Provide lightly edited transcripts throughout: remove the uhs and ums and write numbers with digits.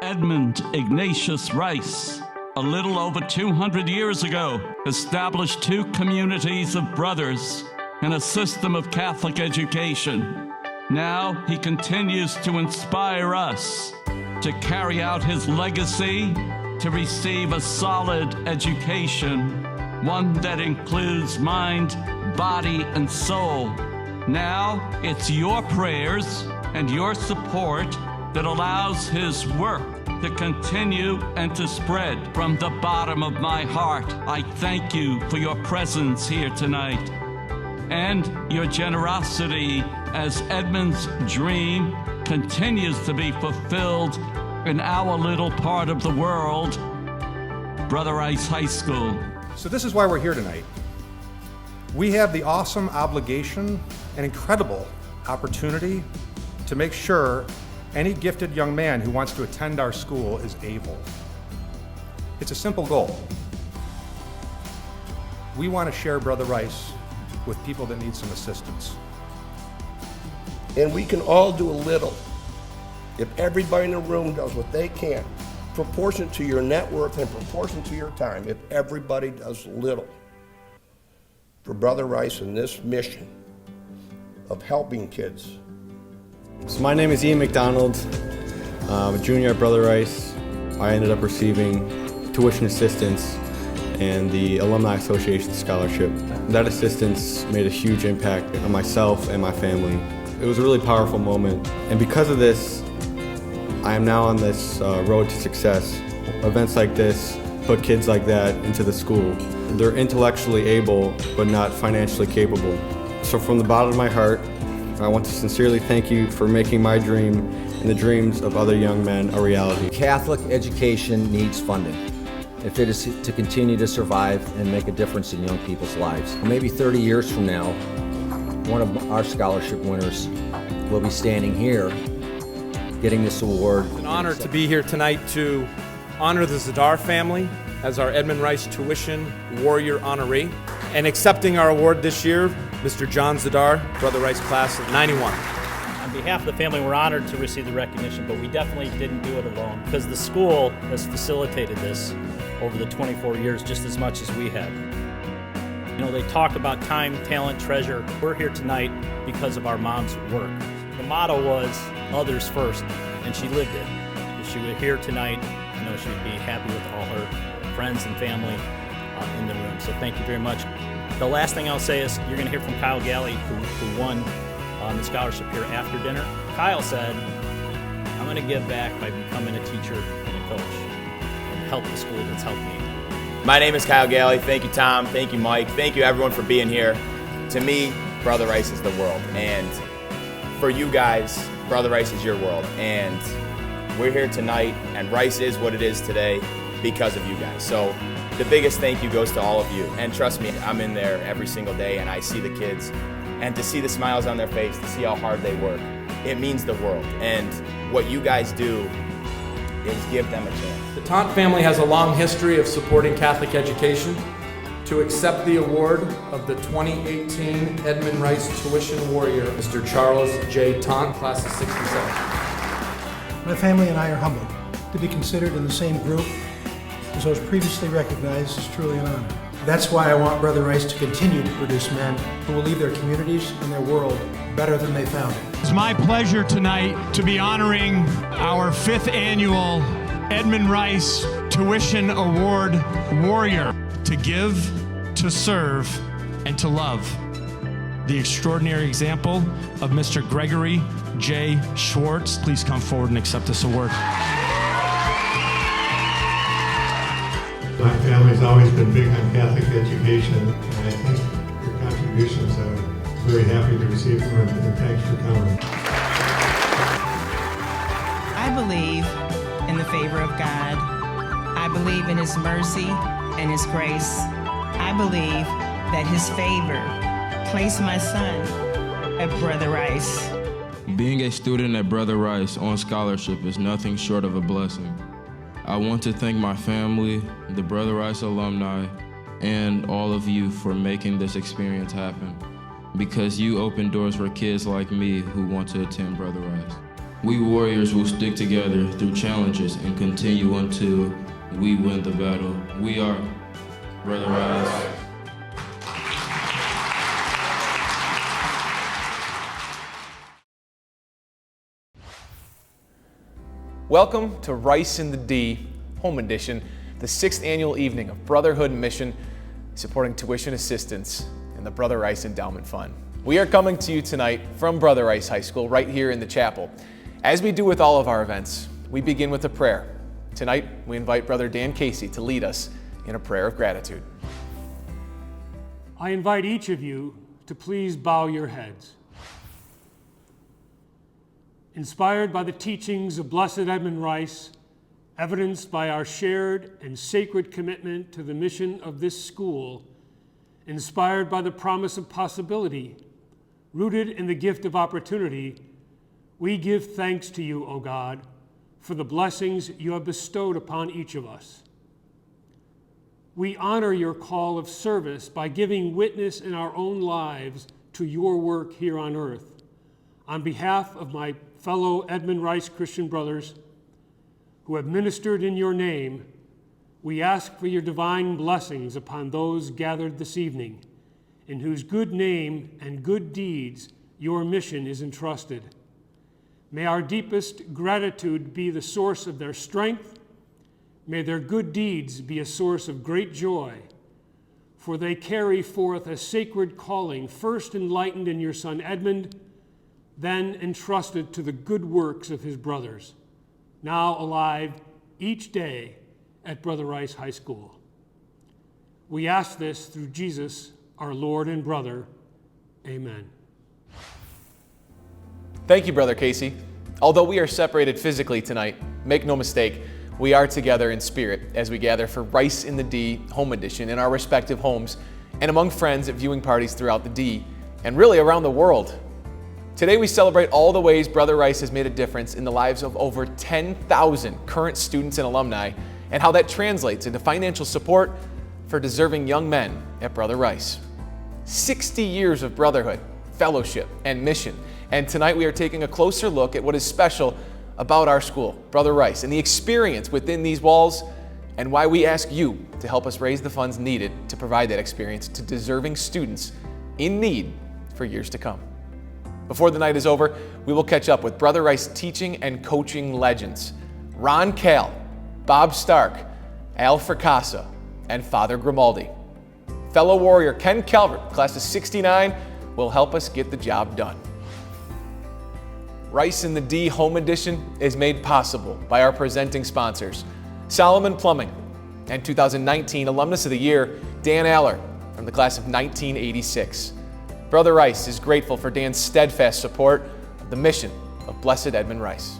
Edmund Ignatius Rice, a little over 200 years ago, established two communities of brothers and a system of Catholic education. Now he continues to inspire us to carry out his legacy, to receive a solid education, one that includes mind, body, and soul. Now it's your prayers and your support that allows his work to continue and to spread. From the bottom of my heart, I thank you for your presence here tonight and your generosity as Edmund's dream continues to be fulfilled in our little part of the world, Brother Rice High School. So this is why we're here tonight. We have the awesome obligation and incredible opportunity to make sure any gifted young man who wants to attend our school is able. It's a simple goal. We want to share Brother Rice with people that need some assistance. And we can all do a little. If everybody in the room does what they can, proportionate to your net worth and proportionate to your time, if everybody does little for Brother Rice in this mission of helping kids. So my name is Ian McDonald. I'm a junior at Brother Rice. I ended up receiving tuition assistance and the Alumni Association Scholarship. That assistance made a huge impact on myself and my family. It was a really powerful moment, and because of this, I am now on this road to success. Events like this put kids like that into the school. They're intellectually able, but not financially capable. So from the bottom of my heart, I want to sincerely thank you for making my dream and the dreams of other young men a reality. Catholic education needs funding if it is to continue to survive and make a difference in young people's lives. Maybe 30 years from now, one of our scholarship winners will be standing here getting this award. It's an honor to be here tonight to honor the Zadar family as our Edmund Rice Tuition Warrior honoree. And accepting our award this year, Mr. John Zadar, Brother Rice class of 91. On behalf of the family, we're honored to receive the recognition, but we definitely didn't do it alone because the school has facilitated this over the 24 years just as much as we have. You know, they talk about time, talent, treasure. We're here tonight because of our mom's work. The motto was others first, and she lived it. If she were here tonight, I know she would be happy with all her friends and family in the room. So thank you very much. The last thing I'll say is you're going to hear from Kyle Galley, who won the scholarship here after dinner. Kyle said, I'm going to give back by becoming a teacher and a coach and help the school that's helped me. My name is Kyle Galley. Thank you, Tom. Thank you, Mike. Thank you, everyone, for being here. To me, Brother Rice is the world. And for you guys, Brother Rice is your world. And we're here tonight, and Rice is what it is today because of you guys. So the biggest thank you goes to all of you. And trust me, I'm in there every single day, and I see the kids. And to see the smiles on their face, to see how hard they work, it means the world. And what you guys do is give them a chance. The Taunt family has a long history of supporting Catholic education. To accept the award of the 2018 Edmund Rice Tuition Warrior, Mr. Charles J. Taunt, class of 67. My family and I are humbled. To be considered in the same group as those previously recognized is truly an honor. That's why I want Brother Rice to continue to produce men who will leave their communities and their world better than they found it. It's my pleasure tonight to be honoring our 5th annual Edmund Rice Tuition Award Warrior. To give, to serve, and to love. The extraordinary example of Mr. Gregory J. Schwartz. Please come forward and accept this award. My family's always been big on Catholic education, and I think your contributions, I'm very happy to receive them, and thanks for coming. I believe in the favor of God. I believe in His mercy and His grace. I believe that His favor placed my son at Brother Rice. Being a student at Brother Rice on scholarship is nothing short of a blessing. I want to thank my family, the Brother Rice alumni, and all of you for making this experience happen, because you open doors for kids like me who want to attend Brother Rice. We Warriors will stick together through challenges and continue until we win the battle. We are Brother Rice. Welcome to Rice in the D, Home Edition, the 6th annual evening of Brotherhood Mission, supporting tuition assistance in the Brother Rice Endowment Fund. We are coming to you tonight from Brother Rice High School, right here in the chapel. As we do with all of our events, we begin with a prayer. Tonight, we invite Brother Dan Casey to lead us in a prayer of gratitude. I invite each of you to please bow your heads. Inspired by the teachings of Blessed Edmund Rice, evidenced by our shared and sacred commitment to the mission of this school, inspired by the promise of possibility, rooted in the gift of opportunity, we give thanks to you, O God, for the blessings you have bestowed upon each of us. We honor your call of service by giving witness in our own lives to your work here on earth. On behalf of my fellow Edmund Rice Christian brothers who have ministered in your name, we ask for your divine blessings upon those gathered this evening, in whose good name and good deeds your mission is entrusted. May our deepest gratitude be the source of their strength. May their good deeds be a source of great joy, for they carry forth a sacred calling, first enlightened in your son Edmund, then entrusted to the good works of his brothers, now alive each day at Brother Rice High School. We ask this through Jesus, our Lord and brother. Amen. Thank you, Brother Casey. Although we are separated physically tonight, make no mistake, we are together in spirit as we gather for Rice in the D Home Edition in our respective homes and among friends at viewing parties throughout the D and really around the world. Today we celebrate all the ways Brother Rice has made a difference in the lives of over 10,000 current students and alumni, and how that translates into financial support for deserving young men at Brother Rice. 60 years of brotherhood, fellowship, and mission, and tonight we are taking a closer look at what is special about our school, Brother Rice, and the experience within these walls, and why we ask you to help us raise the funds needed to provide that experience to deserving students in need for years to come. Before the night is over, we will catch up with Brother Rice teaching and coaching legends, Ron Kal, Bob Stark, Al Fracassa, and Father Grimaldi. Fellow Warrior Ken Calvert, class of '69, will help us get the job done. Rice in the D Home Edition is made possible by our presenting sponsors, Solomon Plumbing, and 2019 Alumnus of the Year, Dan Aller, from the class of 1986. Brother Rice is grateful for Dan's steadfast support of the mission of Blessed Edmund Rice.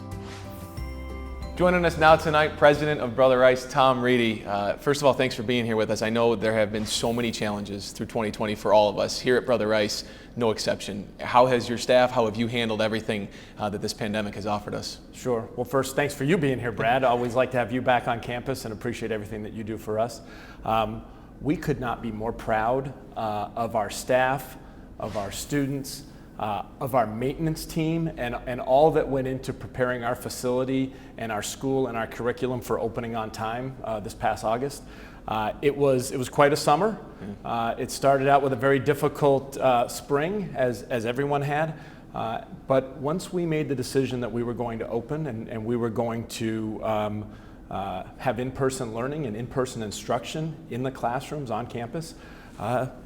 Joining us now tonight, President of Brother Rice, Tom Reedy. First of all, thanks for being here with us. I know there have been so many challenges through 2020 for all of us. Here at Brother Rice, no exception. How has your staff, how have you handled everything that this pandemic has offered us? Sure. Well, first, thanks for you being here, Brad. I always like to have you back on campus and appreciate everything that you do for us. We could not be more proud of our staff, of our students, of our maintenance team, and all that went into preparing our facility and our school and our curriculum for opening on time this past August. It was quite a summer. It started out with a very difficult spring, as everyone had. But once we made the decision that we were going to open and we were going to have in-person learning and in-person instruction in the classrooms on campus,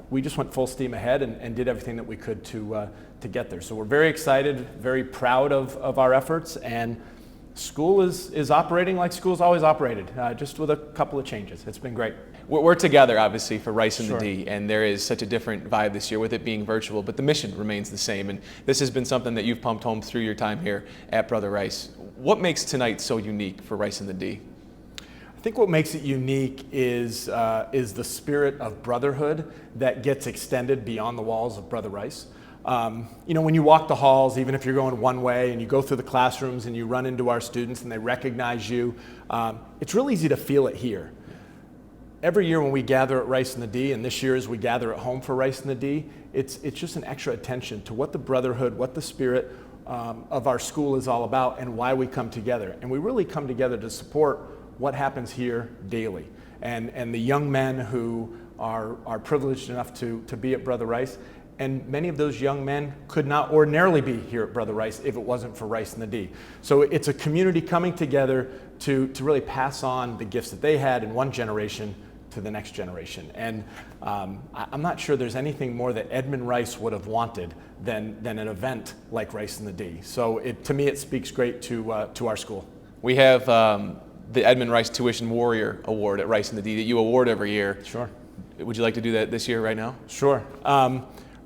we just went full steam ahead and did everything that we could to get there. So we're very excited, very proud of our efforts, and school is operating like school's always operated, just with a couple of changes. It's been great. We're together, obviously, for Rice in the D, and there is such a different vibe this year with it being virtual, but the mission remains the same, and this has been something that you've pumped home through your time here at Brother Rice. What makes tonight so unique for Rice in the D? I think what makes it unique is the spirit of brotherhood that gets extended beyond the walls of Brother Rice. You know, when you walk the halls, even if you're going one way and you go through the classrooms and you run into our students and they recognize you, it's real easy to feel it here. Every year when we gather at Rice in the D, and this year as we gather at home for Rice in the D, it's just an extra attention to what the brotherhood, what the spirit of our school is all about and why we come together. And we really come together to support what happens here daily. And the young men who are privileged enough to be at Brother Rice. And many of those young men could not ordinarily be here at Brother Rice if it wasn't for Rice in the D. So it's a community coming together to really pass on the gifts that they had in one generation to the next generation. And I'm not sure there's anything more that Edmund Rice would have wanted than an event like Rice in the D. So to me, it speaks great to our school. We have the Edmund Rice Tuition Warrior Award at Rice in the D that you award every year. Sure. Would you like to do that this year right now? Sure.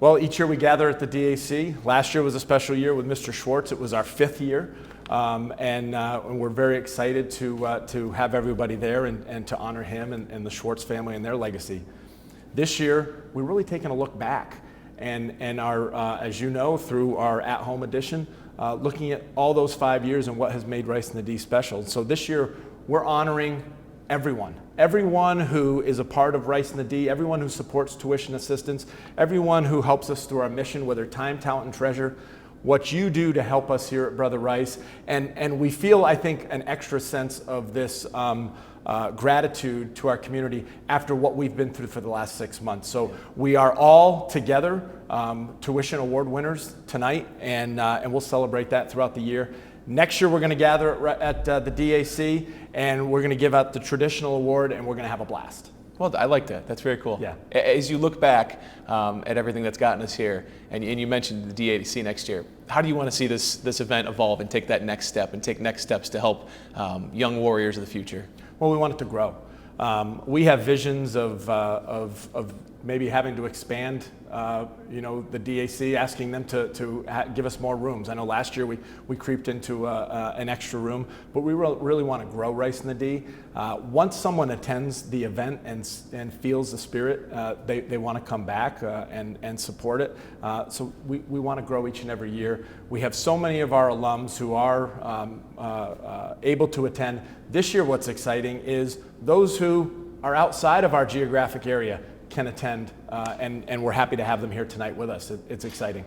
Well, each year we gather at the DAC. Last year was a special year with Mr. Schwartz. It was our 5th year. And we're very excited to have everybody there and to honor him and the Schwartz family and their legacy. This year, we're really taking a look back and our, as you know, through our at-home edition, looking at all those 5 years and what has made Rice in the D special. So this year, we're honoring everyone who is a part of Rice in the D, everyone who supports tuition assistance, everyone who helps us through our mission, whether time, talent, and treasure, what you do to help us here at Brother Rice. And we feel, I think, an extra sense of this gratitude to our community after what we've been through for the last 6 months. So we are all together, tuition award winners tonight, and we'll celebrate that throughout the year. Next year, we're going to gather at the DAC, and we're going to give out the traditional award, and we're going to have a blast. Well, I like that. That's very cool. Yeah. As you look back at everything that's gotten us here, and you mentioned the DAC next year, how do you want to see this event evolve and take that next step and take next steps to help young warriors of the future? Well, we want it to grow. We have visions of maybe having to expand, the DAC, asking them to give us more rooms. I know last year we creeped into an extra room, but we really want to grow Rice in the D. Once someone attends the event and feels the spirit, they want to come back and support it. So we want to grow each and every year. We have so many of our alums who are able to attend. This year, what's exciting is those who are outside of our geographic area can attend, and we're happy to have them here tonight with us. It's exciting.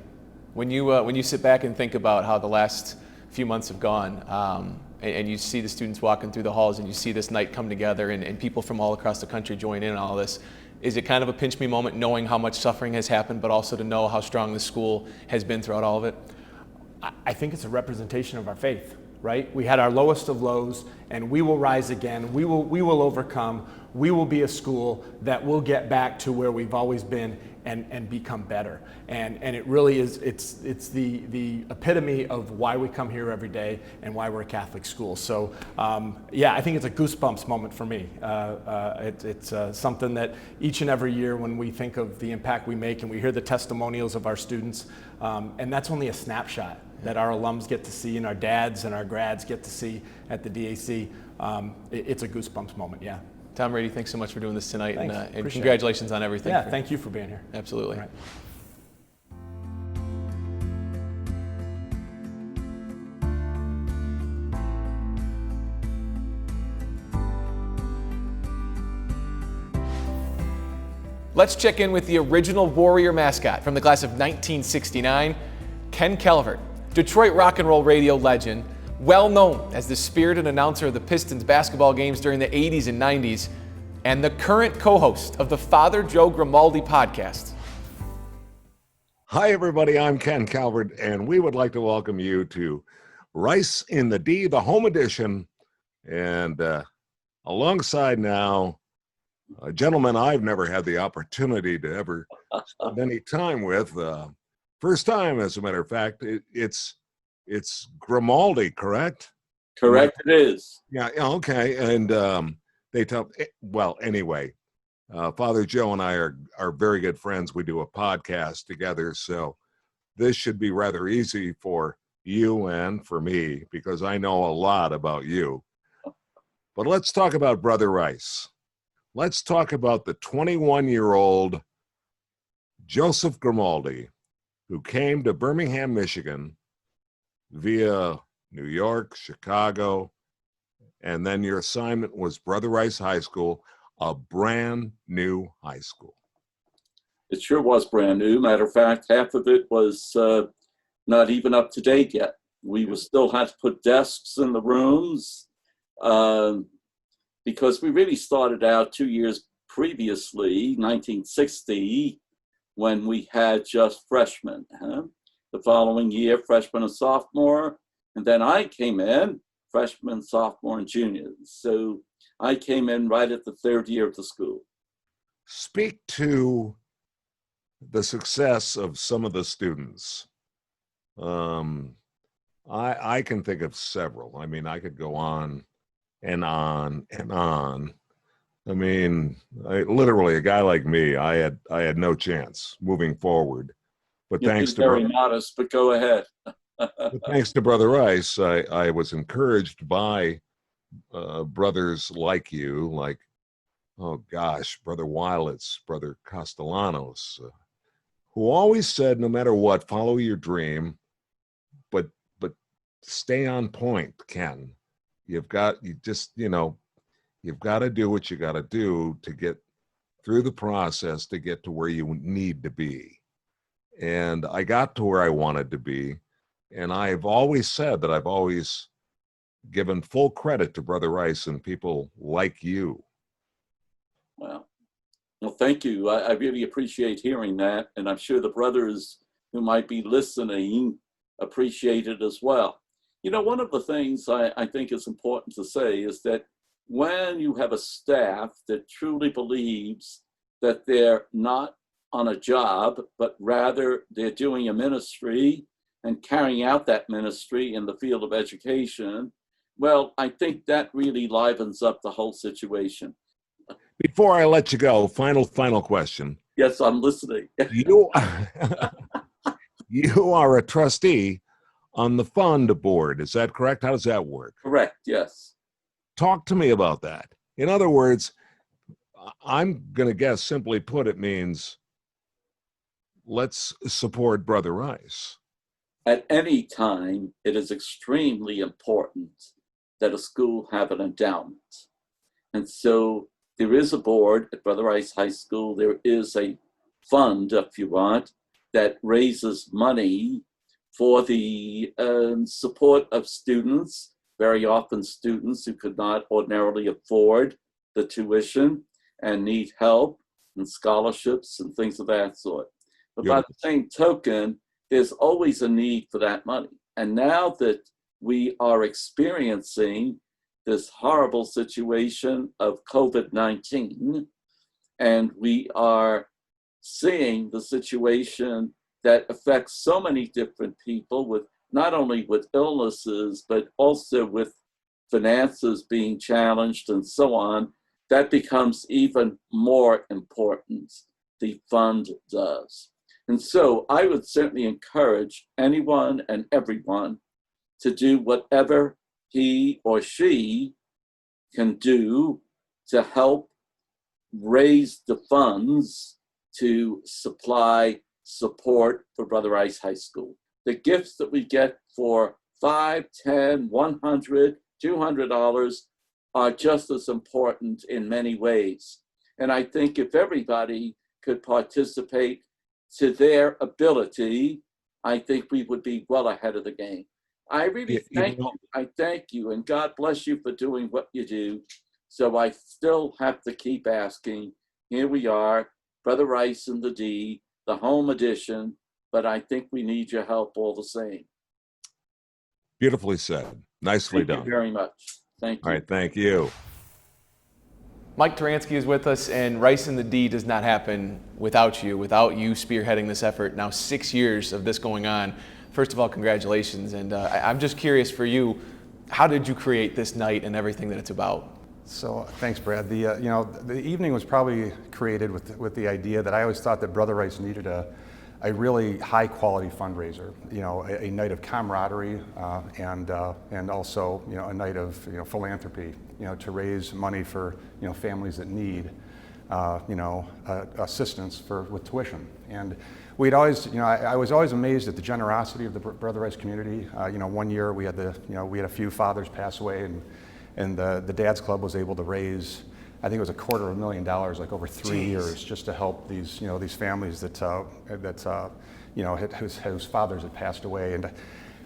When you sit back and think about how the last few months have gone, and you see the students walking through the halls, and you see this night come together, and people from all across the country join in on all this, is it kind of a pinch me moment knowing how much suffering has happened, but also to know how strong the school has been throughout all of it? I think it's a representation of our faith, right? We had our lowest of lows, and we will rise again. We will overcome. We will be a school that will get back to where we've always been and become better. And it really is, it's the epitome of why we come here every day and why we're a Catholic school. So yeah, I think it's a goosebumps moment for me. It's something that each and every year when we think of the impact we make and we hear the testimonials of our students, and that's only a snapshot that our alums get to see and our dads and our grads get to see at the DAC. It's a goosebumps moment, yeah. Tom Rady, thanks so much for doing this tonight, Thanks. and congratulations on everything. Yeah, thank you for being here. Absolutely. All right. Let's check in with the original Warrior mascot from the class of 1969, Ken Calvert, Detroit rock and roll radio legend, well known as the spirited announcer of the Pistons basketball games during the 80s and 90s, and the current co-host of the Father Joe Grimaldi podcast. Hi, everybody. I'm Ken Calvert, and we would like to welcome you to Rice in the D, the home edition, and alongside now, a gentleman I've never had the opportunity to ever spend any time with. First time, as a matter of fact. It's Grimaldi, correct? Correct, it is. Yeah, okay. And they tell, well, anyway, Father Joe and I are very good friends. We do a podcast together, so this should be rather easy for you and for me because I know a lot about you. But let's talk about Brother Rice. Let's talk about the 21-year-old Joseph Grimaldi, who came to Birmingham, Michigan via New York, Chicago, and then your assignment was Brother Rice High School, a brand new high school. It sure was brand new. Matter of fact, half of it was not even up to date yet. We will still have to put desks in the rooms because we really started out 2 years previously, 1960, when we had just freshmen. The following year, freshman and sophomore, and then I came in, freshman, sophomore, and junior. So I came in right at the third year of the school. Speak to the success of some of the students. I can think of several. I mean, I could go on and on and on. I mean, literally, a guy like me, I had no chance moving forward. But You're thanks to very modest, but go ahead. but thanks to Brother Rice, I was encouraged by brothers like you, like, oh gosh, Brother Wilets, Brother Castellanos, who always said, no matter what, follow your dream, but stay on point, Ken. You've got to do what you got to do to get through the process to get to where you need to be. And I got to where I wanted to be. And I've always said that I've always given full credit to Brother Rice and people like you. Well, thank you. I really appreciate hearing that. And I'm sure the brothers who might be listening appreciate it as well. You know, one of the things I think is important to say is that when you have a staff that truly believes that they're not on a job, but rather they're doing a ministry and carrying out that ministry in the field of education, well, I think that really livens up the whole situation. Before I let you go, final question. Yes, I'm listening. You are a trustee on the fund board. Is that correct? How does that work? Correct, yes. Talk to me about that. In other words, I'm going to guess, simply put, it means let's support Brother Rice. At any time, it is extremely important that a school have an endowment. And so there is a board at Brother Rice High School. There is a fund, if you want, that raises money for the support of students, very often students who could not ordinarily afford the tuition and need help and scholarships and things of that sort. But by the same token, there's always a need for that money. And now that we are experiencing this horrible situation of COVID-19, and we are seeing the situation that affects so many different people, with not only with illnesses, but also with finances being challenged and so on, that becomes even more important. The fund does. And so I would certainly encourage anyone and everyone to do whatever he or she can do to help raise the funds to supply support for Brother Rice High School. The gifts that we get for $5, $10, $100, $200 are just as important in many ways. And I think if everybody could participate to their ability, I think we would be well ahead of the game. I really thank you. I thank you, and God bless you for doing what you do. So I still have to keep asking. Here we are, Brother Rice and the D, the home edition, but I think we need your help all the same. Beautifully said. Nicely done. Thank you very much. Thank you. All right, thank you. Mike Taransky is with us, and Rice and the D does not happen without you spearheading this effort. Now 6 years of this going on. First of all, congratulations, and I'm just curious for you, how did you create this night and everything that it's about? So thanks, Brad. The evening was probably created with the idea that I always thought that Brother Rice needed a really high quality fundraiser. A night of camaraderie and also a night of philanthropy. To raise money for families that need assistance with tuition. And we'd always I was always amazed at the generosity of the Brother Rice community. One year we had we had a few fathers pass away, and the Dad's Club was able to raise, I think it was $250,000, like over 3 years, just to help these these families that whose fathers had passed away. And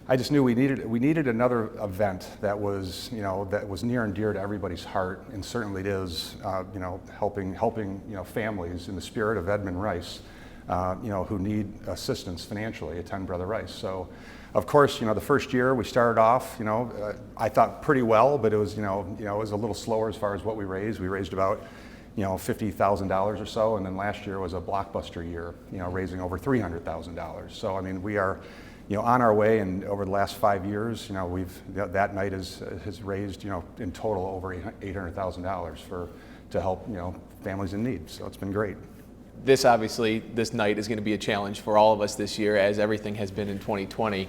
I just knew we needed another event that was, that was near and dear to everybody's heart, and certainly it is, helping families in the spirit of Edmund Rice, who need assistance financially, attend Brother Rice. So, of course, the first year we started off, I thought pretty well, but it was, it was a little slower as far as what we raised. We raised about, $50,000 or so, and then last year was a blockbuster year, raising over $300,000. So, I mean, we are, on our way, and over the last 5 years, that night has raised, in total over $800,000 to help, families in need. So it's been great. This night is going to be a challenge for all of us this year, as everything has been in 2020.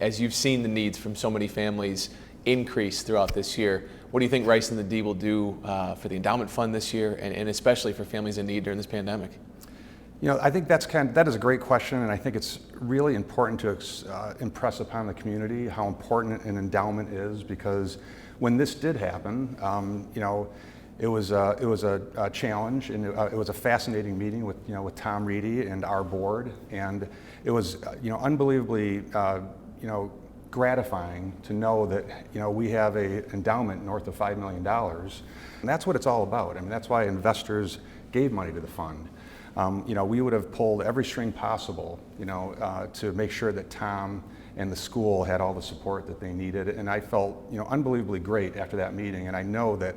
As you've seen the needs from so many families increase throughout this year, what do you think Rice in the D will do for the endowment fund this year, and especially for families in need during this pandemic? I think that is a great question, and I think it's really important to impress upon the community how important an endowment is, because when this did happen, it was a challenge, and it was a fascinating meeting with Tom Reedy and our board, and it was unbelievably gratifying to know that we have an endowment north of $5 million, and that's what it's all about. I mean, that's why investors gave money to the fund. We would have pulled every string possible, to make sure that Tom and the school had all the support that they needed, and I felt unbelievably great after that meeting, and I know that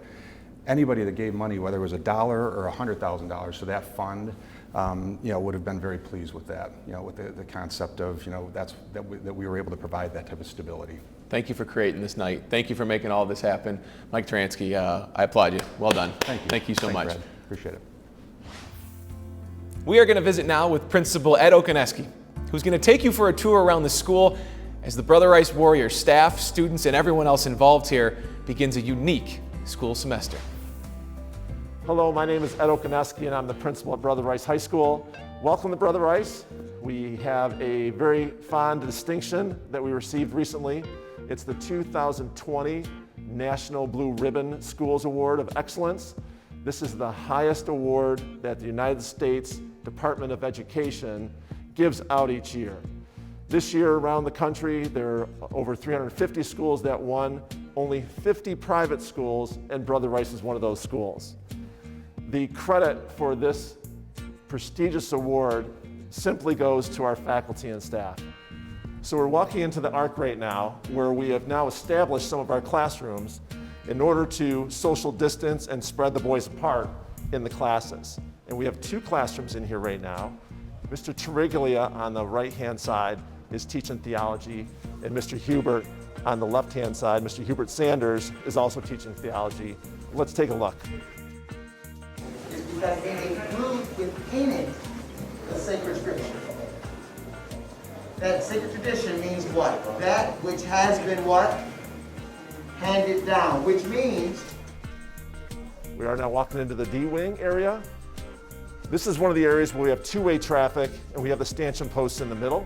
anybody that gave money, whether it was $1 or $100,000 to that fund, would have been very pleased with that, with the concept of, that we were able to provide that type of stability. Thank you for creating this night. Thank you for making all this happen. Mike Taransky, I applaud you. Well done. Thank you. Thank you so much. Brad. Appreciate it. We are going to visit now with Principal Ed Okaneski, who's going to take you for a tour around the school as the Brother Rice Warriors staff, students, and everyone else involved here begins a unique school semester. Hello, my name is Ed Okaneski, and I'm the principal at Brother Rice High School. Welcome to Brother Rice. We have a very fond distinction that we received recently. It's the 2020 National Blue Ribbon Schools Award of Excellence. This is the highest award that the United States Department of Education gives out each year. This year around the country, there are over 350 schools that won, only 50 private schools, and Brother Rice is one of those schools. The credit for this prestigious award simply goes to our faculty and staff. So we're walking into the ARC right now, where we have now established some of our classrooms in order to social distance and spread the boys apart in the classes. And we have 2 classrooms in here right now. Mr. Tariglia on the right-hand side is teaching theology, and Mr. Hubert on the left-hand side, Mr. Hubert Sanders, is also teaching theology. Let's take a look. That they include within it the sacred scripture. That sacred tradition means what? That which has been what? Handed down, which means... We are now walking into the D-wing area. This is one of the areas where we have two-way traffic, and we have the stanchion posts in the middle.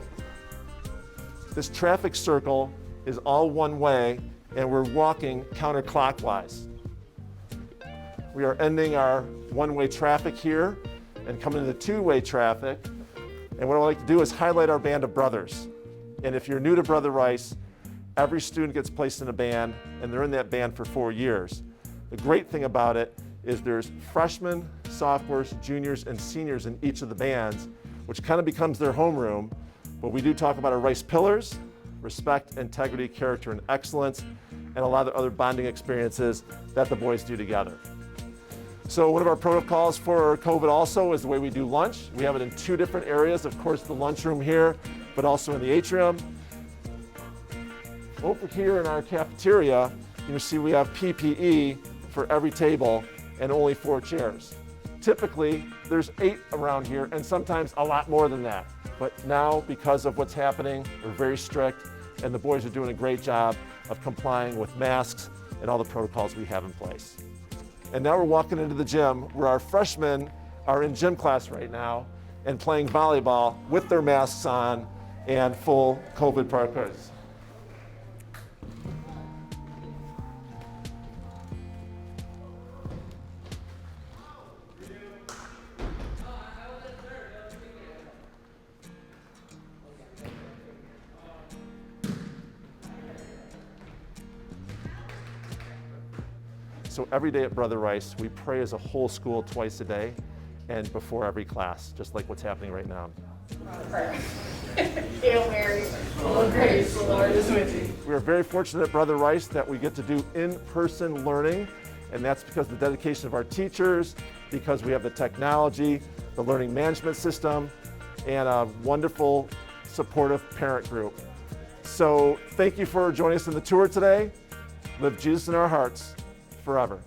This traffic circle is all one way, and we're walking counterclockwise. We are ending our one-way traffic here and coming into two-way traffic. And what I'd like to do is highlight our band of brothers. And if you're new to Brother Rice, every student gets placed in a band, and they're in that band for 4 years. The great thing about it is there's freshmen, sophomores, juniors, and seniors in each of the bands, which kind of becomes their homeroom. But we do talk about our Rice pillars: respect, integrity, character, and excellence, and a lot of other bonding experiences that the boys do together. So one of our protocols for COVID also is the way we do lunch. We have it in 2 different areas. Of course, the lunchroom here, but also in the atrium. Over here in our cafeteria, you see we have PPE for every table and only 4 chairs. Typically, there's 8 around here, and sometimes a lot more than that. But now, because of what's happening, we're very strict, and the boys are doing a great job of complying with masks and all the protocols we have in place. And now we're walking into the gym where our freshmen are in gym class right now and playing volleyball with their masks on and full COVID protocols. So every day at Brother Rice, we pray as a whole school twice a day and before every class, just like what's happening right now. Hail Mary, full of grace, the Lord is with you. We are very fortunate at Brother Rice that we get to do in-person learning, and that's because of the dedication of our teachers, because we have the technology, the learning management system, and a wonderful, supportive parent group. So thank you for joining us in the tour today. Live Jesus in our hearts forever.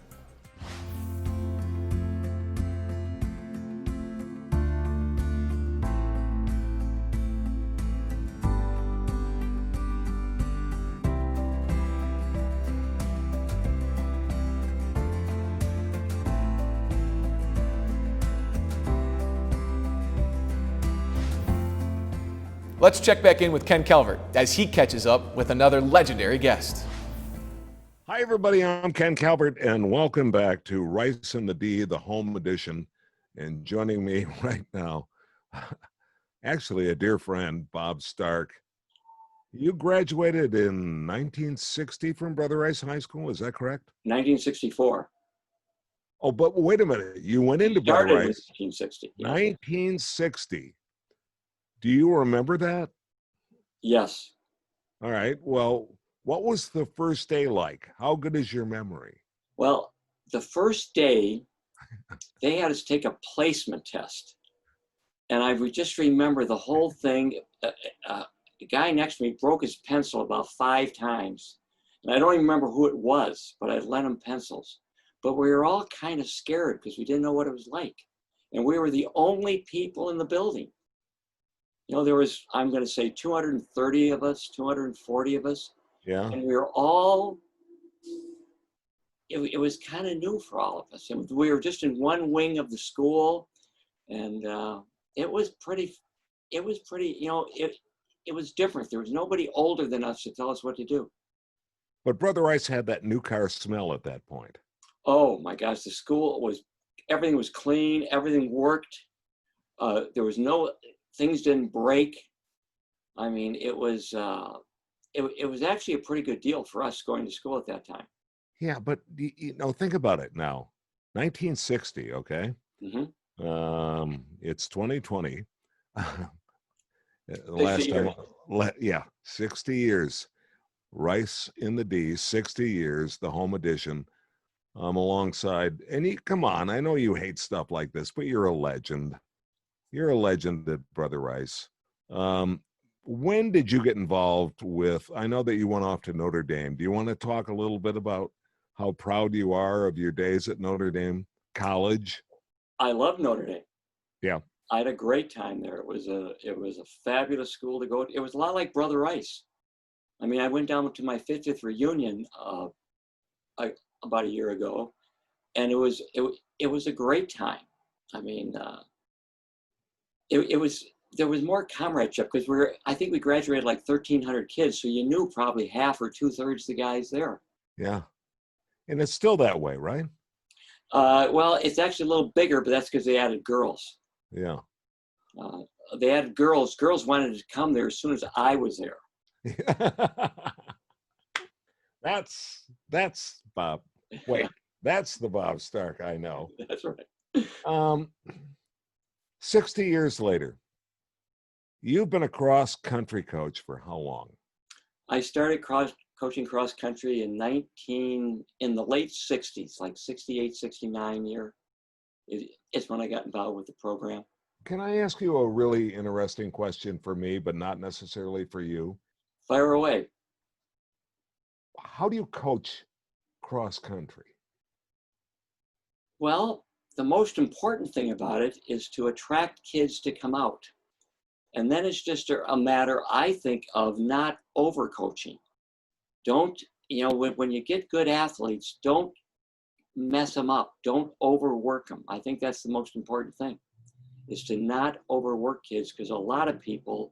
Let's check back in with Ken Calvert as he catches up with another legendary guest. Hi, everybody. I'm Ken Calvert, and welcome back to Rice and the D, the home edition. And joining me right now, actually a dear friend, Bob Stark. You graduated in 1960 from Brother Rice High School, is that correct? 1964. Oh, but wait a minute. You went into Brother Started Rice. in 1960. Yes. 1960. Do you remember that? Yes. All right. Well, what was the first day like? How good is your memory? Well, the first day, they had us take a placement test. And I would just remember the whole thing. The guy next to me broke his pencil about 5 times. And I don't even remember who it was, but I lent him pencils. But we were all kind of scared because we didn't know what it was like. And we were the only people in the building. You know, there was, I'm going to say 230 of us, 240 of us. Yeah. And we were all, it was kind of new for all of us. And we were just in one wing of the school. And it was pretty, you know, it was different. There was nobody older than us to tell us what to do. But Brother Rice had that new car smell at that point. Oh my gosh, the school was, everything was clean, everything worked. There was no, things didn't break. I mean, it was actually a pretty good deal for us going to school at that time. Yeah, but you know, think about it now. 1960, okay? Mm-hmm. It's 2020. Last time, yeah, 60 years. Rice in the D, 60 years, the home edition. Alongside, and come on, I know you hate stuff like this, but you're a legend. You're a legend at Brother Rice. When did you get involved with, I know that you went off to Notre Dame. Do you want to talk a little bit about how proud you are of your days at Notre Dame College? I love Notre Dame. Yeah. I had a great time there. It was a fabulous school to go to. It was a lot like Brother Rice. I mean, I went down to my 50th reunion about a year ago, and it was a great time. I mean, there was more comradeship because I think we graduated like 1,300 kids, so you knew probably half or 2/3 the guys there. Yeah, and it's still that way, right? Well, it's actually a little bigger, but that's because they added girls. Yeah. They added girls. Girls wanted to come there as soon as I was there. That's Bob. Wait, that's the Bob Stark I know. That's right. 60 years later, you've been a cross-country coach for how long? I started coaching cross-country in the late 60s, like 68, 69 year. It's when I got involved with the program. Can I ask you a really interesting question for me, but not necessarily for you? Fire away. How do you coach cross-country? Well, the most important thing about it is to attract kids to come out. And then it's just a matter, I think, of not overcoaching. Don't, you know, when you get good athletes, don't mess them up. Don't overwork them. I think that's the most important thing, is to not overwork kids, because a lot of people,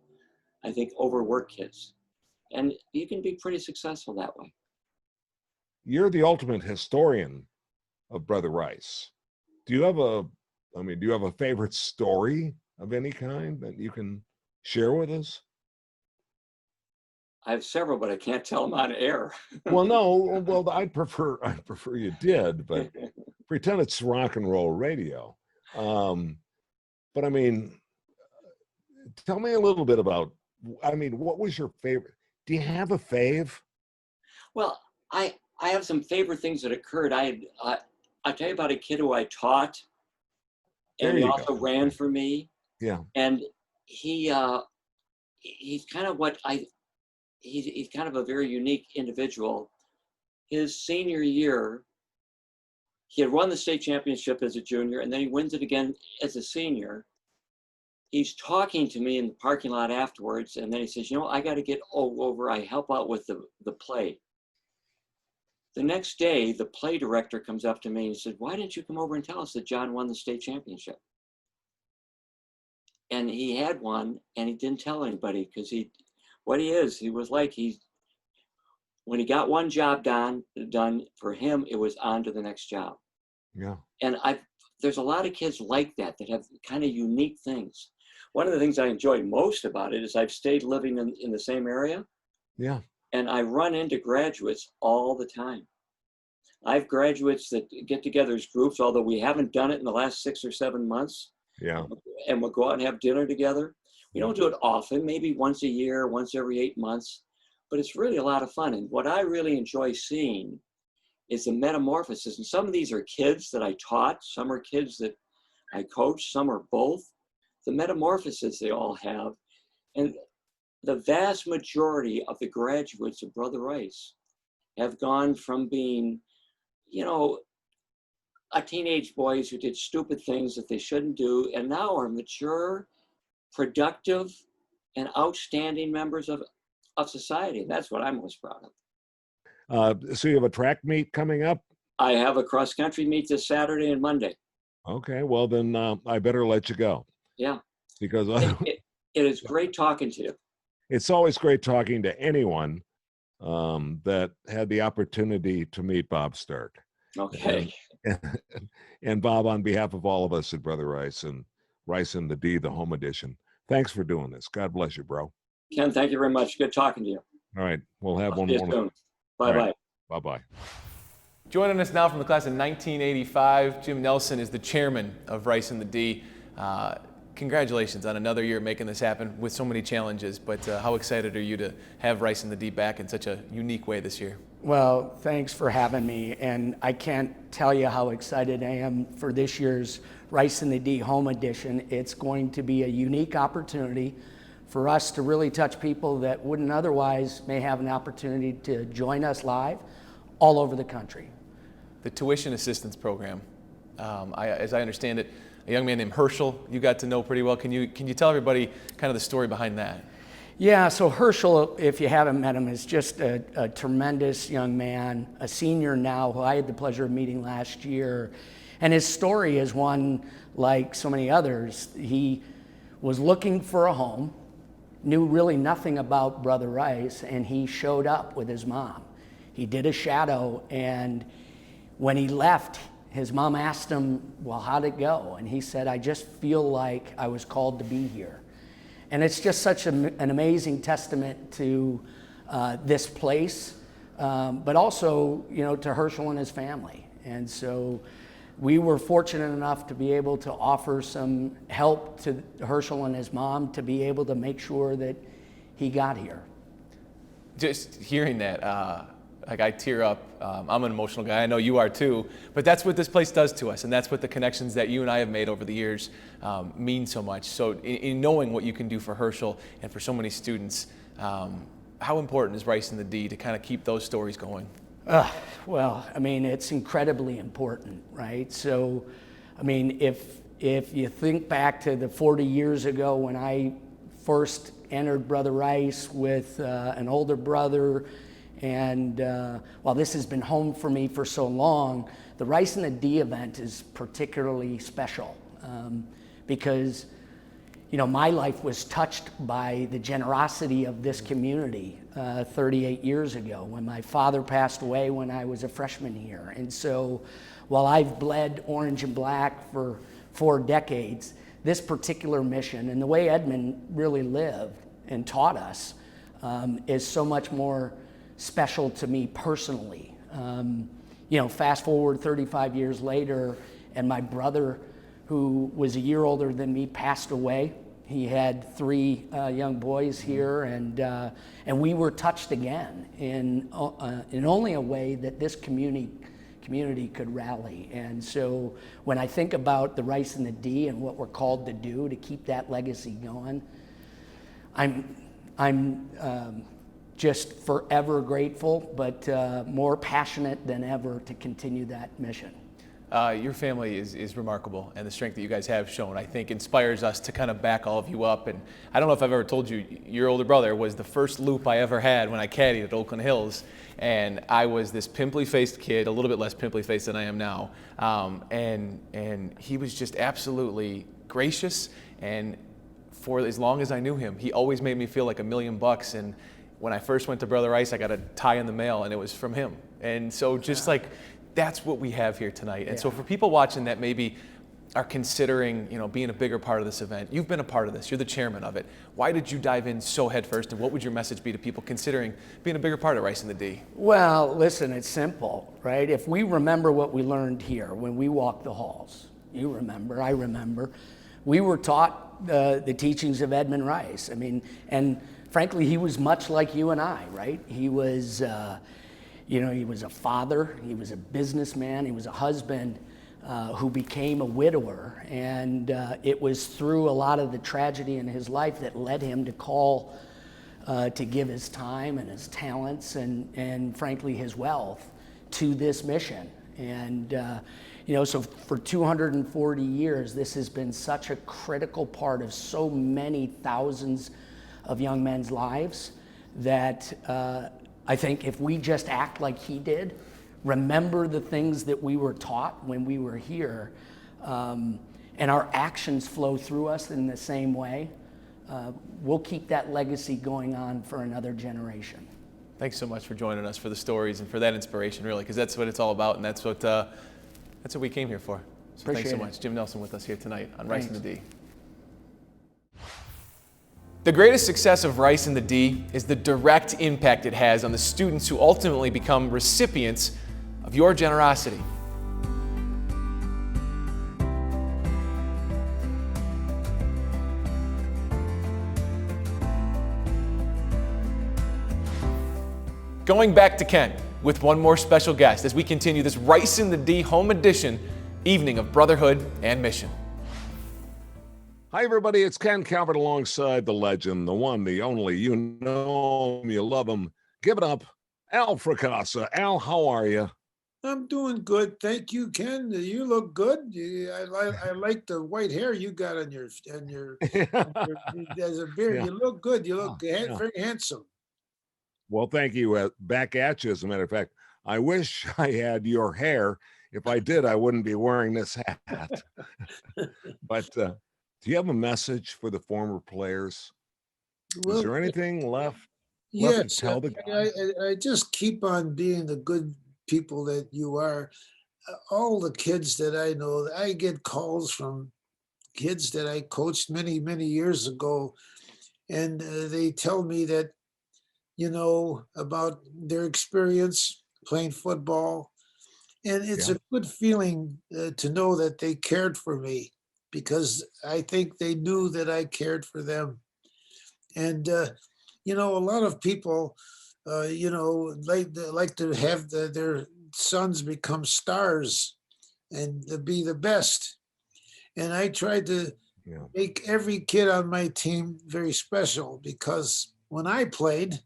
I think, overwork kids. And you can be pretty successful that way. You're the ultimate historian of Brother Rice. Do you have a favorite story of any kind that you can share with us? I have several, but I can't tell them on air. Well, no, well, I'd prefer you did, but pretend it's rock and roll radio. But I mean, tell me a little bit about, I mean, what was your favorite? Do you have a fave? Well, I have some favorite things that occurred. I'll tell you about a kid who I taught, and he also ran for me. Yeah. And he's kind of he's kind of a very unique individual. His senior year, he had won the state championship as a junior, and then he wins it again as a senior. He's talking to me in the parking lot afterwards, and then he says, I got to get over. I help out with the play. The next day, the play director comes up to me and said, why didn't you come over and tell us that John won the state championship? And he had won, and he didn't tell anybody, because he was like, when he got one job done for him, it was on to the next job. Yeah. And there's a lot of kids like that have kind of unique things. One of the things I enjoy most about it is I've stayed living in the same area. Yeah. And I run into graduates all the time. I have graduates that get together as groups, although we haven't done it in the last 6 or 7 months. Yeah. And we'll go out and have dinner together. We don't do it often, maybe once a year, once every 8 months, but it's really a lot of fun. And what I really enjoy seeing is the metamorphosis. And some of these are kids that I taught, some are kids that I coach, some are both. The metamorphosis they all have. And the vast majority of the graduates of Brother Rice have gone from being, teenage boys who did stupid things that they shouldn't do, and now are mature, productive, and outstanding members of society. And that's what I'm most proud of. So you have a track meet coming up? I have a cross-country meet this Saturday and Monday. Okay, well then I better let you go. Yeah. Because it is great talking to you. It's always great talking to anyone that had the opportunity to meet Bob Stark. Okay. And Bob, on behalf of all of us at Brother Rice and Rice and the D, the home edition, thanks for doing this. God bless you, bro. Ken, thank you very much. Good talking to you. All right, we'll have one See you more. soon. Bye-bye. Right. Bye-bye. Joining us now from the class of 1985, Jim Nelson is the chairman of Rice and the D. Congratulations on another year making this happen with so many challenges, but how excited are you to have Rice and the D back in such a unique way this year? Well, thanks for having me, and I can't tell you how excited I am for this year's Rice and the D Home Edition. It's going to be a unique opportunity for us to really touch people that wouldn't otherwise may have an opportunity to join us live all over the country. The tuition assistance program, as I understand it, a young man named Herschel you got to know pretty well. Can you tell everybody kind of the story behind that? Yeah, so Herschel, if you haven't met him, is just a tremendous young man, a senior now, who I had the pleasure of meeting last year. And his story is one like so many others. He was looking for a home, knew really nothing about Brother Rice, and he showed up with his mom. He did a shadow, and when he left, his mom asked him, well, how'd it go? And he said, I just feel like I was called to be here. And it's just such an amazing testament to this place, but also, to Herschel and his family. And so we were fortunate enough to be able to offer some help to Herschel and his mom to be able to make sure that he got here. Just hearing that, I tear up. I'm an emotional guy. I know you are too. But that's what this place does to us, and that's what the connections that you and I have made over the years mean so much. So in knowing what you can do for Herschel and for so many students, how important is Rice and the D to kind of keep those stories going? Well, it's incredibly important, right? So, if you think back to the 40 years ago when I first entered Brother Rice with an older brother, and while this has been home for me for so long, the Rice and the D event is particularly special because, my life was touched by the generosity of this community 38 years ago when my father passed away when I was a freshman here. And so while I've bled orange and black for 4 decades, this particular mission and the way Edmund really lived and taught us is so much more special to me personally. Fast forward 35 years later, and my brother, who was a year older than me, passed away. He had 3 young boys here, and we were touched again in only a way that this community could rally. And so when I think about the Rice and the D and what we're called to do to keep that legacy going, I'm just forever grateful, but more passionate than ever to continue that mission. Your family is remarkable, and the strength that you guys have shown, I think, inspires us to kind of back all of you up. And I don't know if I've ever told you, your older brother was the first loop I ever had when I caddied at Oakland Hills, and I was this pimply-faced kid, a little bit less pimply-faced than I am now, and he was just absolutely gracious, and for as long as I knew him, he always made me feel like $1 million. And when I first went to Brother Rice, I got a tie in the mail, and it was from him. And so just like, that's what we have here tonight. And so for people watching that maybe are considering, being a bigger part of this event, you've been a part of this, you're the chairman of it. Why did you dive in so headfirst, and what would your message be to people considering being a bigger part of Rice and the D? Well, listen, it's simple, right? If we remember what we learned here when we walked the halls, you remember, I remember, we were taught the teachings of Edmund Rice. I mean, and frankly, he was much like you and I, right? He was, he was a father, he was a businessman, he was a husband who became a widower. And it was through a lot of the tragedy in his life that led him to call to give his time and his talents and frankly, his wealth to this mission. And, so for 240 years, this has been such a critical part of so many thousands of young men's lives that I think if we just act like he did, remember the things that we were taught when we were here, and our actions flow through us in the same way, we'll keep that legacy going on for another generation. Thanks so much for joining us, for the stories and for that inspiration, really, because that's what it's all about, and that's what we came here for. So Appreciate thanks so it. much. Jim Nelson with us here tonight on Thanks. Rice and the D. The greatest success of Rice and the D is the direct impact it has on the students who ultimately become recipients of your generosity. Going back to Ken with one more special guest as we continue this Rice and the D Home Edition evening of brotherhood and mission. Hi, everybody. It's Ken Calvert alongside the legend, the one, the only. You know him, you love him. Give it up, Al Fracassa. Al, how are you? I'm doing good. Thank you, Ken. You look good. I like the white hair you got on your as a beard. Yeah. You look good. You look yeah. very handsome. Well, thank you. Back at you, as a matter of fact. I wish I had your hair. If I did, I wouldn't be wearing this hat. But do you have a message for the former players? Well, Is there anything left to Yes, tell the guys? I just keep on being the good people that you are. All the kids that I know, I get calls from kids that I coached many, many years ago, and they tell me that, about their experience playing football. And it's a good feeling to know that they cared for me, because I think they knew that I cared for them. And, a lot of people, like to have their sons become stars and to be the best. And I tried to make every kid on my team very special, because when I played,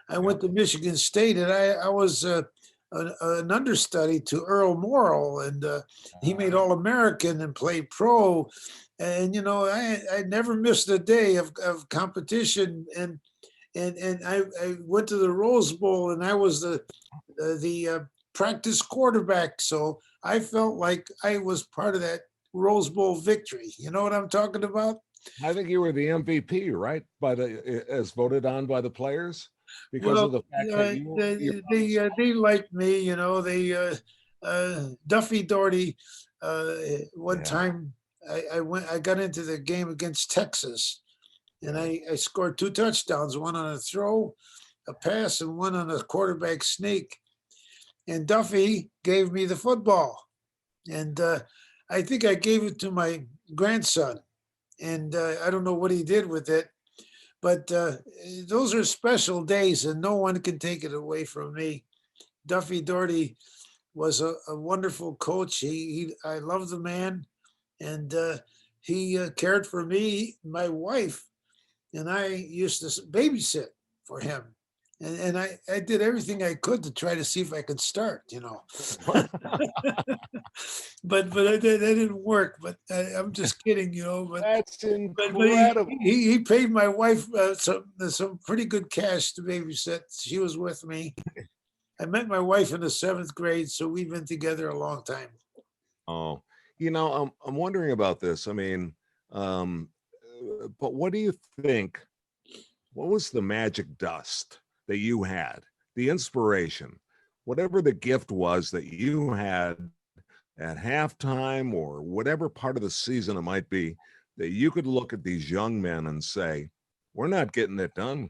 I went to Michigan State, and I was an understudy to Earl Morrall, and he made All-American and played pro. And, I never missed a day of competition. And I went to the Rose Bowl, and I was the practice quarterback. So I felt like I was part of that Rose Bowl victory. You know what I'm talking about? I think you were the MVP, right? As voted on by the players, because of the fact that they liked me. Duffy Daugherty. One time I got into the game against Texas, And I scored 2 touchdowns, one on a throw, a pass, and one on a quarterback sneak. And Duffy gave me the football. And I think I gave it to my grandson. And I don't know what he did with it. But those are special days, and no one can take it away from me. Duffy Daugherty was a wonderful coach. I love the man, and he cared for me, my wife, and I used to babysit for him. And I did everything I could to try to see if I could start, but that didn't work. But I'm just kidding, But That's but incredible. he paid my wife some pretty good cash to babysit. She was with me. I met my wife in the 7th grade, so we've been together a long time. Oh, I'm wondering about this. I mean, but what do you think? What was the magic dust that you had, the inspiration, whatever the gift was that you had at halftime or whatever part of the season it might be, that you could look at these young men and say, we're not getting it done.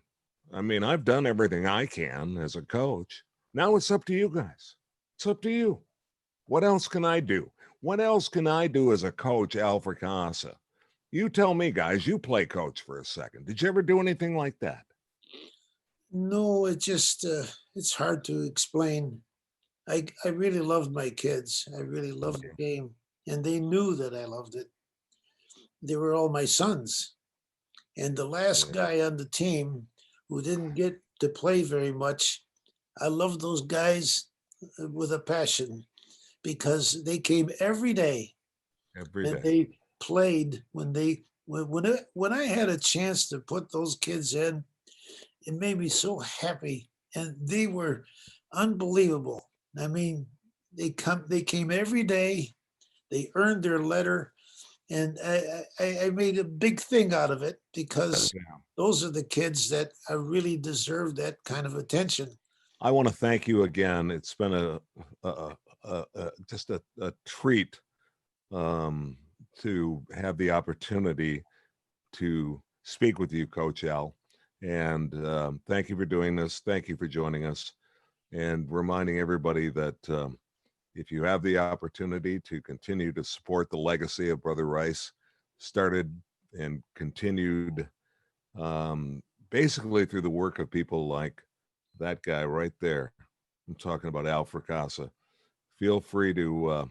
I mean, I've done everything I can as a coach. Now it's up to you guys. It's up to you. What else can I do? What else can I do as a coach, Al Fracassa? You tell me, guys, you play coach for a second. Did you ever do anything like that? No, it just it's hard to explain. I really loved my kids. I really loved the game, and they knew that I loved it. They were all my sons. And the last guy on the team who didn't get to play very much, I loved those guys with a passion because they came every day. And they played when I had a chance to put those kids in. It made me so happy, and they were unbelievable. I mean, they came every day. They earned their letter, and I made a big thing out of it because those are the kids that really deserve that kind of attention. I want to thank you again. It's been just a treat to have the opportunity to speak with you, Coach Al. And thank you for doing this. Thank you for joining us, and reminding everybody that if you have the opportunity to continue to support the legacy of Brother Rice, started and continued basically through the work of people like that guy right there. I'm talking about Al Fracassa. Feel free to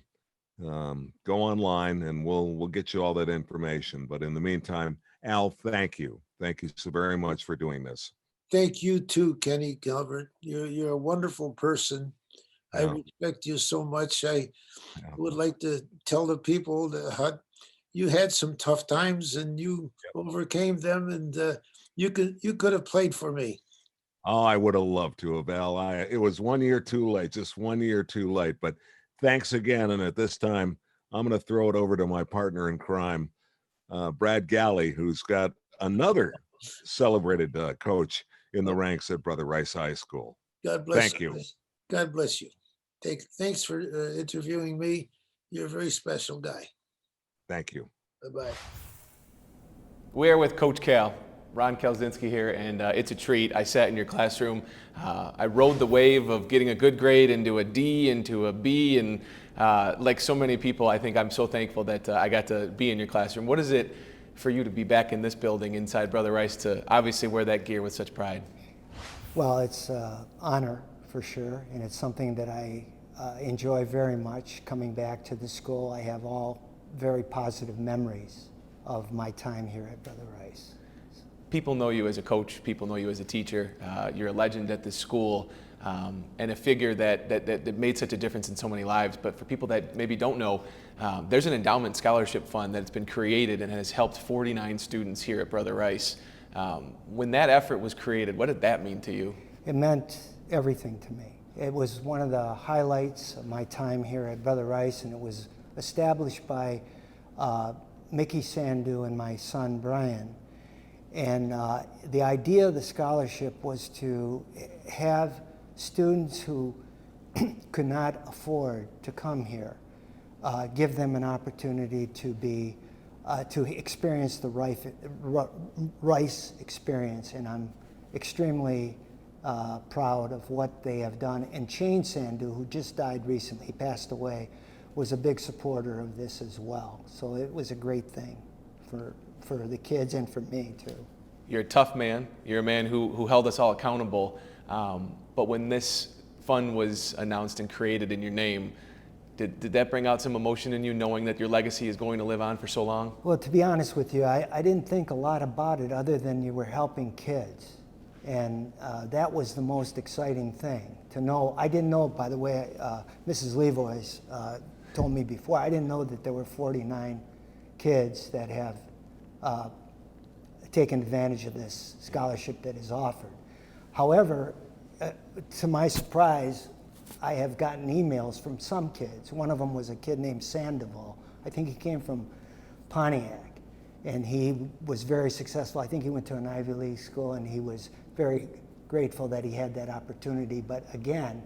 go online, and we'll get you all that information. But in the meantime, Al, thank you. Thank you so very much for doing this. Thank you too, Kenny Gilbert. You're a wonderful person. I respect you so much. I would like to tell the people that you had some tough times and you overcame them, and you could have played for me. Oh, I would have loved to have, Al. It was 1 year too late, just 1 year too late. But thanks again. And at this time, I'm going to throw it over to my partner in crime, Brad Galley, who's got another celebrated coach in the ranks at Brother Rice High School. God bless Thank you. God bless you. Thanks for interviewing me. You're a very special guy. Thank you. Bye-bye. We are with Coach Cal, Ron Kalzinski here, and it's a treat. I sat in your classroom. I rode the wave of getting a good grade into a D, into a B, and like so many people, I think I'm so thankful that I got to be in your classroom. What is it for you to be back in this building inside Brother Rice to obviously wear that gear with such pride? Well, it's an honor for sure, and it's something that I enjoy very much coming back to the school. I have all very positive memories of my time here at Brother Rice. People know you as a coach, people know you as a teacher. You're a legend at this school, and a figure that made such a difference in so many lives. But for people that maybe don't know, there's an endowment scholarship fund that's been created and has helped 49 students here at Brother Rice. When that effort was created, what did that mean to you? It meant everything to me. It was one of the highlights of my time here at Brother Rice, and it was established by Mickey Sandu and my son Brian. And the idea of the scholarship was to have students who could not afford to come here, give them an opportunity to be to experience the Rice experience, and I'm extremely proud of what they have done. And Shane Sandu, who just died recently, passed away, was a big supporter of this as well. So it was a great thing for the kids and for me too. You're a tough man. You're a man who held us all accountable. But when this fund was announced and created in your name, did that bring out some emotion in you, knowing that your legacy is going to live on for so long? Well, to be honest with you, I didn't think a lot about it other than you were helping kids. And that was the most exciting thing, to know. I didn't know, by the way, Mrs. Levois told me before, I didn't know that there were 49 kids that have taken advantage of this scholarship that is offered. However, to my surprise, I have gotten emails from some kids. One of them was a kid named Sandoval. I think he came from Pontiac, and he was very successful. I think he went to an Ivy League school, and he was very grateful that he had that opportunity. But again,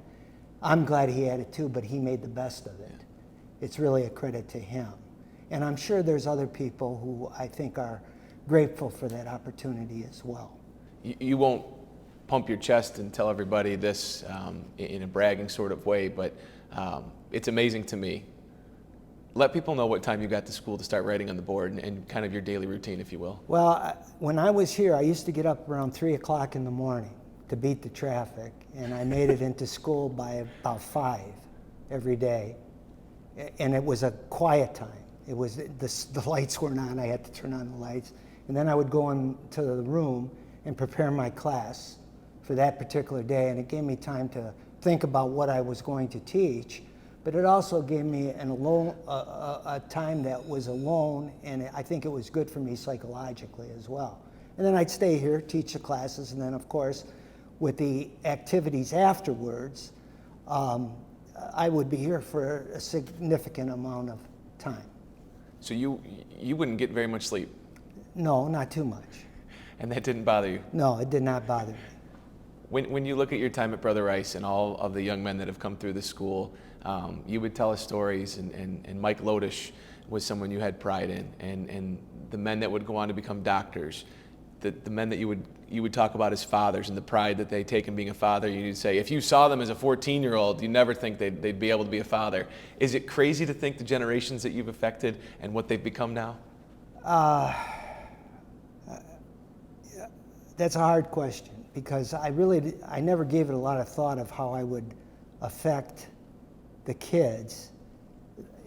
I'm glad he had it too, but he made the best of it. It's really a credit to him. And I'm sure there's other people who I think are grateful for that opportunity as well. You won't pump your chest and tell everybody this in a bragging sort of way, but it's amazing to me. Let people know what time you got to school to start writing on the board and kind of your daily routine, if you will. Well, when I was here, I used to get up around 3 o'clock in the morning to beat the traffic, and I made it into school by about 5 every day. And it was a quiet time. It was, the lights weren't on, I had to turn on the lights. And then I would go into the room and prepare my class for that particular day, and it gave me time to think about what I was going to teach, but it also gave me a time that was alone, and I think it was good for me psychologically as well. And then I'd stay here, teach the classes, and then of course, with the activities afterwards, I would be here for a significant amount of time. So you wouldn't get very much sleep? No, not too much. And that didn't bother you? No, it did not bother me. When you look at your time at Brother Rice and all of the young men that have come through the school, you would tell us stories, and Mike Lodish was someone you had pride in, and the men that would go on to become doctors, the men that you would talk about as fathers and the pride that they take in being a father. You'd say, if you saw them as a 14-year-old, you never think they'd be able to be a father. Is it crazy to think the generations that you've affected and what they've become now? That's a hard question, because I never gave it a lot of thought of how I would affect the kids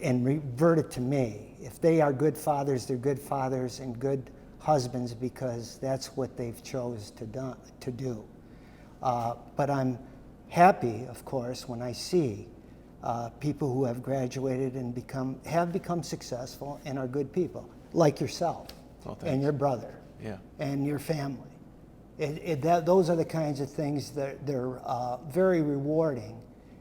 and revert it to me. If they are good fathers, they're good fathers and good husbands because that's what they've chose to do. But I'm happy, of course, when I see people who have graduated and have become successful and are good people, like yourself and your brother and your family. Those are the kinds of things that they're very rewarding,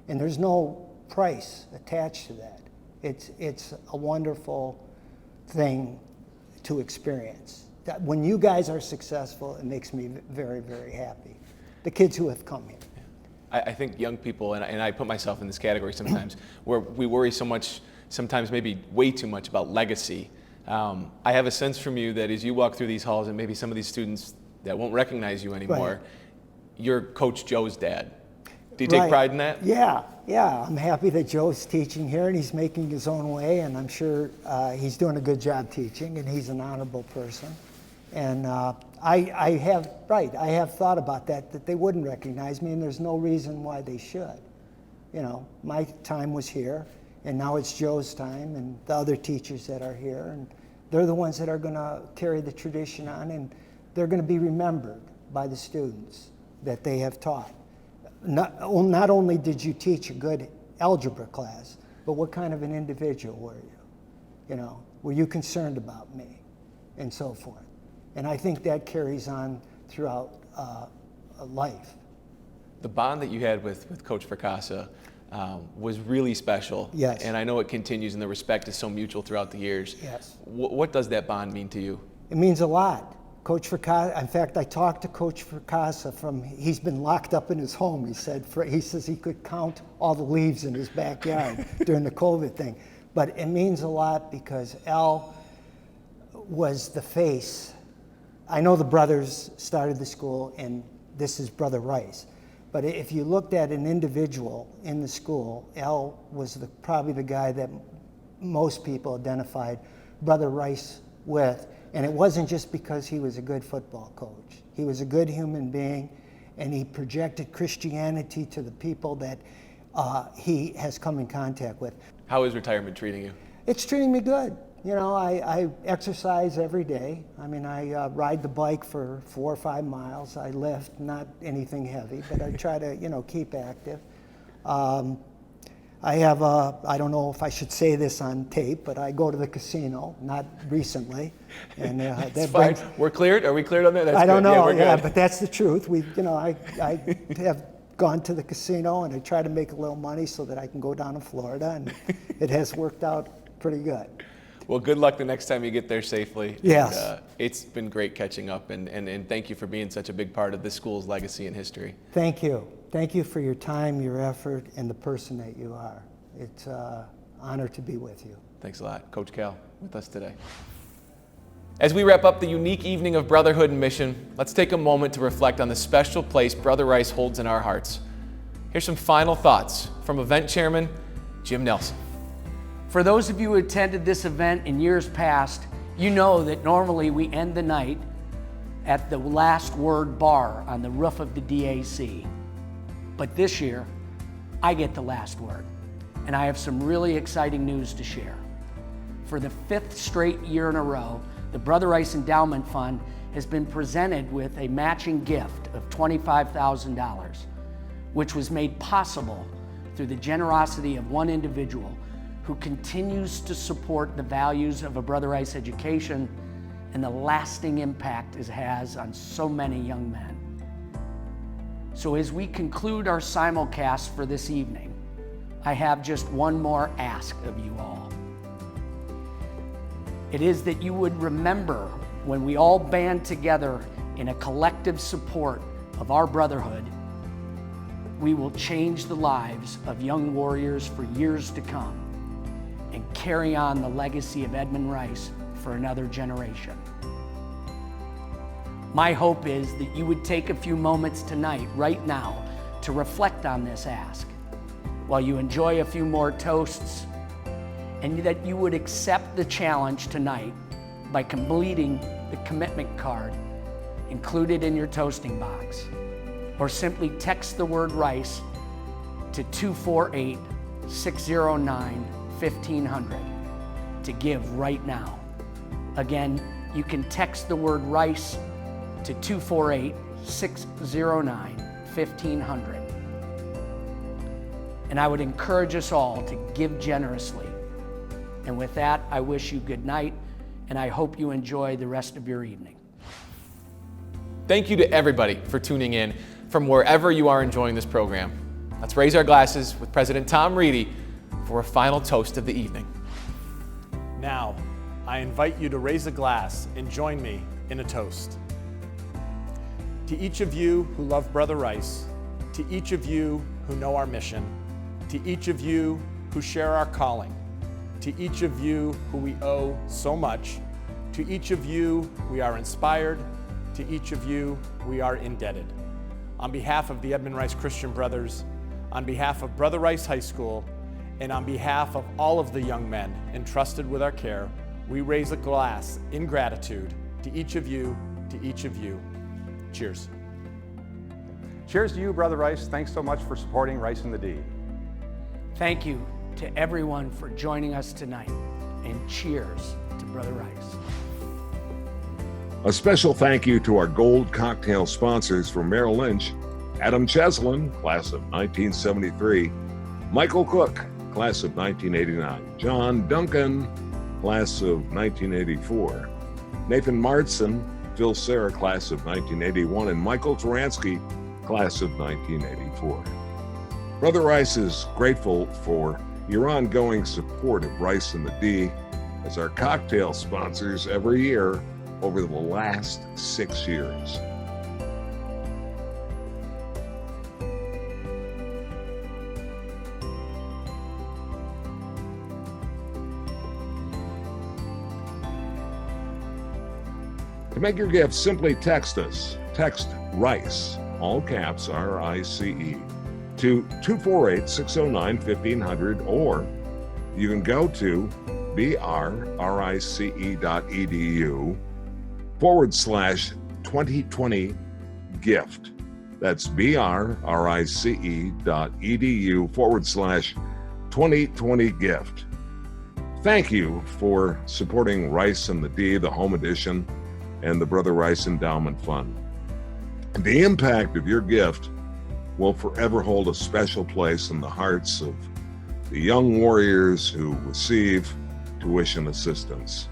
and there's no price attached to that. It's a wonderful thing to experience. When you guys are successful, it makes me very, very happy. The kids who have come here. I think young people, and I put myself in this category sometimes, where we worry so much, sometimes maybe way too much about legacy. I have a sense from you that as you walk through these halls, and maybe some of these students that won't recognize you anymore, you're Coach Joe's dad. Do you take pride in that? Yeah. I'm happy that Joe's teaching here, and he's making his own way, and I'm sure he's doing a good job teaching, and he's an honorable person. And I have thought about that they wouldn't recognize me, and there's no reason why they should. You know, my time was here, and now it's Joe's time, and the other teachers that are here, and they're the ones that are going to carry the tradition on, and they're going to be remembered by the students that they have taught. Not only did you teach a good algebra class, but what kind of an individual were you? You know, were you concerned about me? And so forth. And I think that carries on throughout life. The bond that you had with Coach Fracassa was really special. Yes. And I know it continues, and the respect is so mutual throughout the years. Yes. What does that bond mean to you? It means a lot. Coach Fracassa, in fact, I talked to Coach Fracassa he's been locked up in his home. He says he could count all the leaves in his backyard during the COVID thing. But it means a lot because Al was the face. I know the brothers started the school, and this is Brother Rice. But if you looked at an individual in the school, Al was probably the guy that most people identified Brother Rice with. And it wasn't just because he was a good football coach. He was a good human being, and he projected Christianity to the people that he has come in contact with. How is retirement treating you? It's treating me good. You know, I exercise every day. I mean, I ride the bike for 4 or 5 miles. I lift, not anything heavy, but I try to, you know, keep active. I have I don't know if I should say this on tape, but I go to the casino, not recently. And that's fine. We're cleared? Are we cleared on that? That's I don't good. know, Yeah, but that's the truth. I have gone to the casino, and I try to make a little money so that I can go down to Florida, and it has worked out pretty good. Well, good luck the next time you get there safely. Yes. And, it's been great catching up, and thank you for being such a big part of this school's legacy and history. Thank you. Thank you for your time, your effort, and the person that you are. It's an honor to be with you. Thanks a lot. Coach Cal with us today. As we wrap up the unique evening of brotherhood and mission, let's take a moment to reflect on the special place Brother Rice holds in our hearts. Here's some final thoughts from event chairman Jim Nelson. For those of you who attended this event in years past, you know that normally we end the night at the Last Word Bar on the roof of the DAC. But this year, I get the last word, and I have some really exciting news to share. For the 5th straight year in a row, the Brother Rice Endowment Fund has been presented with a matching gift of $25,000, which was made possible through the generosity of one individual who continues to support the values of a Brother Rice education and the lasting impact it has on so many young men. So as we conclude our simulcast for this evening, I have just one more ask of you all. It is that you would remember when we all band together in a collective support of our brotherhood, we will change the lives of young warriors for years to come and carry on the legacy of Edmund Rice for another generation. My hope is that you would take a few moments tonight, right now, to reflect on this ask while you enjoy a few more toasts, and that you would accept the challenge tonight by completing the commitment card included in your toasting box, or simply text the word Rice to 248-609-1500 to give right now. Again, you can text the word Rice to 248-609-1500. And I would encourage us all to give generously. And with that, I wish you good night, and I hope you enjoy the rest of your evening. Thank you to everybody for tuning in from wherever you are enjoying this program. Let's raise our glasses with President Tom Reedy for a final toast of the evening. Now, I invite you to raise a glass and join me in a toast. To each of you who love Brother Rice, to each of you who know our mission, to each of you who share our calling, to each of you who we owe so much, to each of you we are inspired, to each of you we are indebted. On behalf of the Edmund Rice Christian Brothers, on behalf of Brother Rice High School, and on behalf of all of the young men entrusted with our care, we raise a glass in gratitude to each of you, to each of you. Cheers. Cheers to you, Brother Rice. Thanks so much for supporting Rice in the D. Thank you to everyone for joining us tonight, and cheers to Brother Rice. A special thank you to our gold cocktail sponsors from Merrill Lynch: Adam Cheslin, class of 1973, Michael Cook, class of 1989, John Duncan, class of 1984, Nathan Martson, Phil Serra, class of 1981, and Michael Taransky, class of 1984. Brother Rice is grateful for your ongoing support of Rice in the D as our cocktail sponsors every year over the last 6 years. make your gift, simply text us. Text RICE, all caps RICE, to 248-609-1500, or you can go to brrice.edu/2020 gift. That's brrice.edu/2020 gift. Thank you for supporting Rice and the D, the Home Edition, and the Brother Rice Endowment Fund. The impact of your gift will forever hold a special place in the hearts of the young warriors who receive tuition assistance.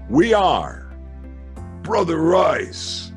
We are Brother Rice.